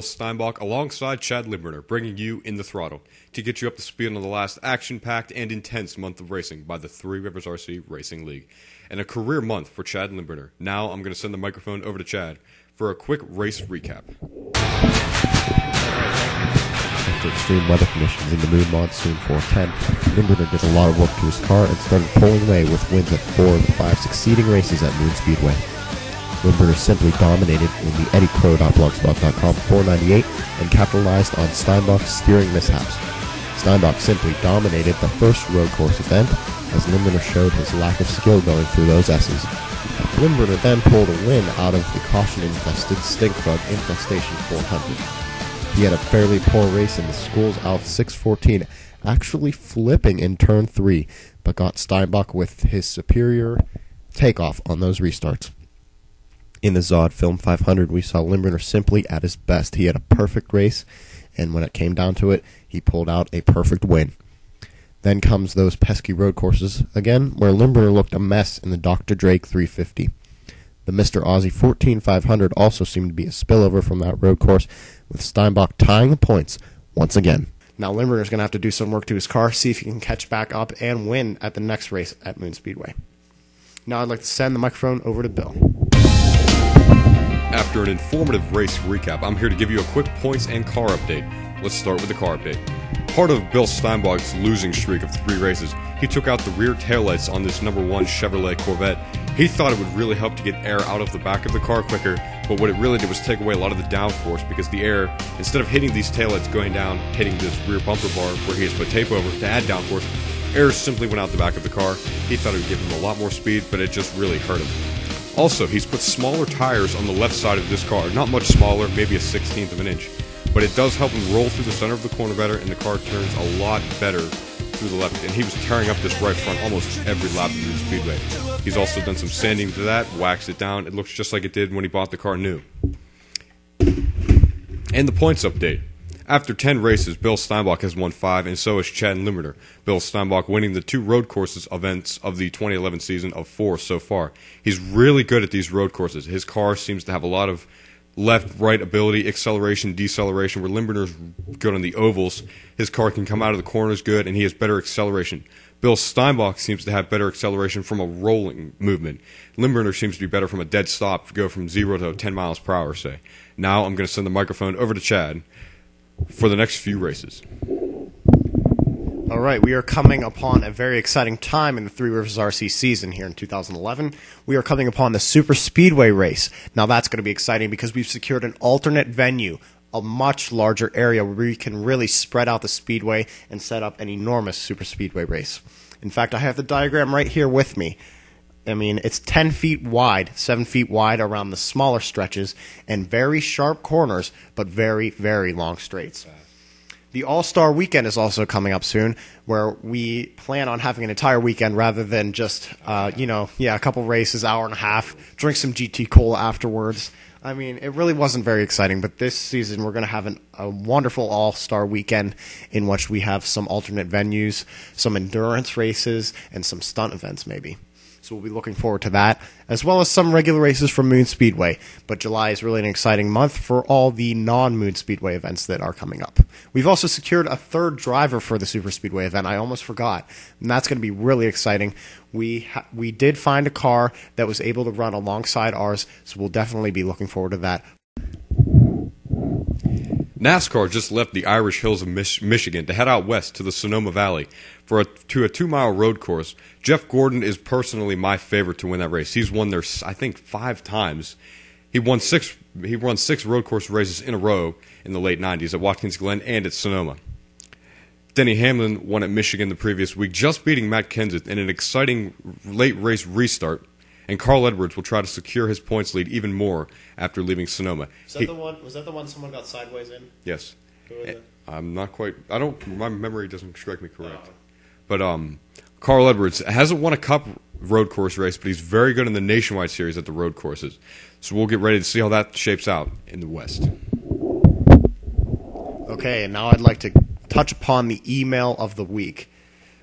Bill Steinbach alongside Chad Limburner, bringing you In the Throttle to get you up to speed on the last action-packed and intense month of racing by the Three Rivers RC Racing League. And a career month for Chad Limburner. Now I'm going to send the microphone over to Chad for a quick race recap. After extreme weather conditions in the Moon Monsoon 410, Limburner did a lot of work to his car and started pulling away with wins at 4 of the 5 succeeding races at Moon Speedway. Limburner simply dominated in the eddiecrow.blogspot.com 498 and capitalized on Steinbach's steering mishaps. Steinbach simply dominated the first road course event as Limburner showed his lack of skill going through those S's. Limburner then pulled a win out of the caution-infested stink bug infestation 400. He had a fairly poor race in the Schools Out 614, actually flipping in turn 3, but got Steinbach with his superior takeoff on those restarts. In the Zod Film 500, we saw Limburner simply at his best. He had a perfect race, and when it came down to it, he pulled out a perfect win. Then comes those pesky road courses again, where Limburner looked a mess in the Dr. Drake 350. The Mr. Aussie 14500 also seemed to be a spillover from that road course, with Steinbach tying the points once again. Now Limburner's going to have to do some work to his car, see if he can catch back up and win at the next race at Moon Speedway. Now I'd like to send the microphone over to Bill. After an informative race recap, I'm here to give you a quick points and car update. Let's start with the car update. Part of Bill Steinbach's losing streak of 3 races, he took out the rear taillights on this number 1 Chevrolet Corvette. He thought it would really help to get air out of the back of the car quicker, but what it really did was take away a lot of the downforce because the air, instead of hitting these taillights going down, hitting this rear bumper bar where he has put tape over to add downforce, air simply went out the back of the car. He thought it would give him a lot more speed, but it just really hurt him. Also, he's put smaller tires on the left side of this car, not much smaller, maybe a 1/16 of an inch. But it does help him roll through the center of the corner better, and the car turns a lot better through the left. And he was tearing up this right front almost every lap of the Speedway. He's also done some sanding to that, waxed it down. It looks just like it did when he bought the car new. And the points update. After 10 races, Bill Steinbach has won 5, and so has Chad Limburner. Bill Steinbach winning the 2 road courses events of the 2011 season of 4 so far. He's really good at these road courses. His car seems to have a lot of left-right ability, acceleration, deceleration, where Limburner's good on the ovals. His car can come out of the corners good, and he has better acceleration. Bill Steinbach seems to have better acceleration from a rolling movement. Limburner seems to be better from a dead stop, to go from 0 to 10 miles per hour, say. Now I'm going to send the microphone over to Chad for the next few races. All right, we are coming upon a very exciting time in the Three Rivers RC season here in 2011. We are coming upon the Super Speedway race. Now that's going to be exciting because we've secured an alternate venue, a much larger area where we can really spread out the speedway and set up an enormous Super Speedway race. In fact, I have the diagram right here with me. I mean, it's 10 feet wide, 7 feet wide around the smaller stretches, and very sharp corners, but very, very long straights. The All-Star Weekend is also coming up soon, where we plan on having an entire weekend rather than just, a couple races, hour and a half, drink some GT Cola afterwards. I mean, it really wasn't very exciting, but this season we're going to have a wonderful All-Star Weekend in which we have some alternate venues, some endurance races, and some stunt events maybe. So we'll be looking forward to that, as well as some regular races from Moon Speedway. But July is really an exciting month for all the non-Moon Speedway events that are coming up. We've also secured a 3rd driver for the Super Speedway event. I almost forgot. And that's going to be really exciting. We did find a car that was able to run alongside ours, so we'll definitely be looking forward to that. NASCAR just left the Irish Hills of Michigan to head out west to the Sonoma Valley to a 2-mile road course. Jeff Gordon is personally my favorite to win that race. He's won there, I think, 5 times. He won 6 road course races in a row in the late 90s at Watkins Glen and at Sonoma. Denny Hamlin won at Michigan the previous week, just beating Matt Kenseth in an exciting late race restart. And Carl Edwards will try to secure his points lead even more after leaving Sonoma. Was that the one someone got sideways in? Yes. Who was it? I'm not quite. My memory doesn't strike me correct. Oh. But Carl Edwards hasn't won a Cup road course race, but he's very good in the Nationwide Series at the road courses. So we'll get ready to see how that shapes out in the West. Okay, and now I'd like to touch upon the email of the week.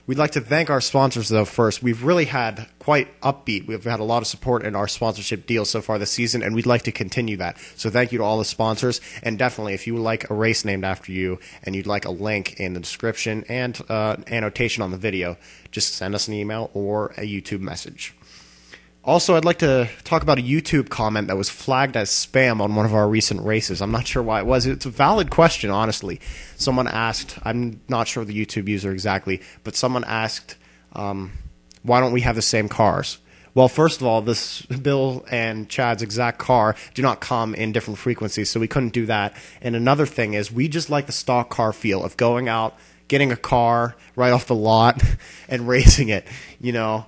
We'd like to thank our sponsors, though, first. We've really had quite upbeat. We've had a lot of support in our sponsorship deals so far this season, and we'd like to continue that. So thank you to all the sponsors. And definitely, if you would like a race named after you and you'd like a link in the description and annotation on the video, just send us an email or a YouTube message. Also, I'd like to talk about a YouTube comment that was flagged as spam on one of our recent races. I'm not sure why it was. It's a valid question, honestly. Someone asked, I'm not sure the YouTube user exactly, but someone asked, why don't we have the same cars? Well, first of all, this Bill and Chad's exact car do not come in different frequencies, so we couldn't do that. And another thing is, we just like the stock car feel of going out, getting a car right off the lot, and racing it, you know.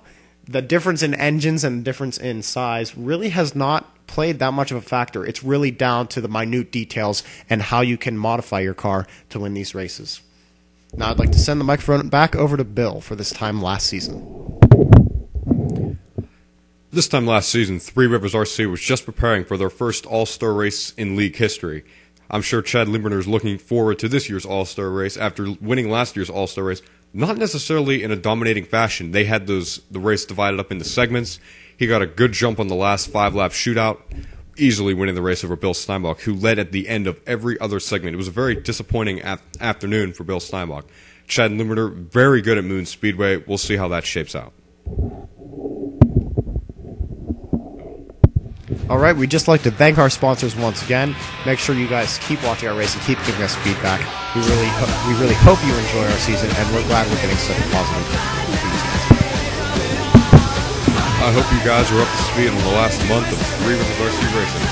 The difference in engines and the difference in size really has not played that much of a factor. It's really down to the minute details and how you can modify your car to win these races. Now I'd like to send the microphone back over to Bill for this time last season. This time last season, Three Rivers RC was just preparing for their first All-Star race in league history. I'm sure Chad Limberner is looking forward to this year's All-Star race after winning last year's All-Star race. Not necessarily in a dominating fashion. They had the race divided up into segments. He got a good jump on the last 5-lap shootout, easily winning the race over Bill Steinbach, who led at the end of every other segment. It was a very disappointing afternoon for Bill Steinbach. Chad Limberner, very good at Moon Speedway. We'll see how that shapes out. All right, we'd just like to thank our sponsors once again. Make sure you guys keep watching our race and keep giving us feedback. We really hope you enjoy our season, and we're glad we're getting such a positive enthusiasm. I hope you guys are up to speed on the last month of Three Rivers RC Racing.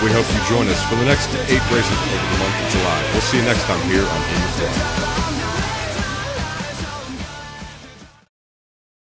We hope you join us for the next 8 races over the month of July. We'll see you next time here on In the Throttle.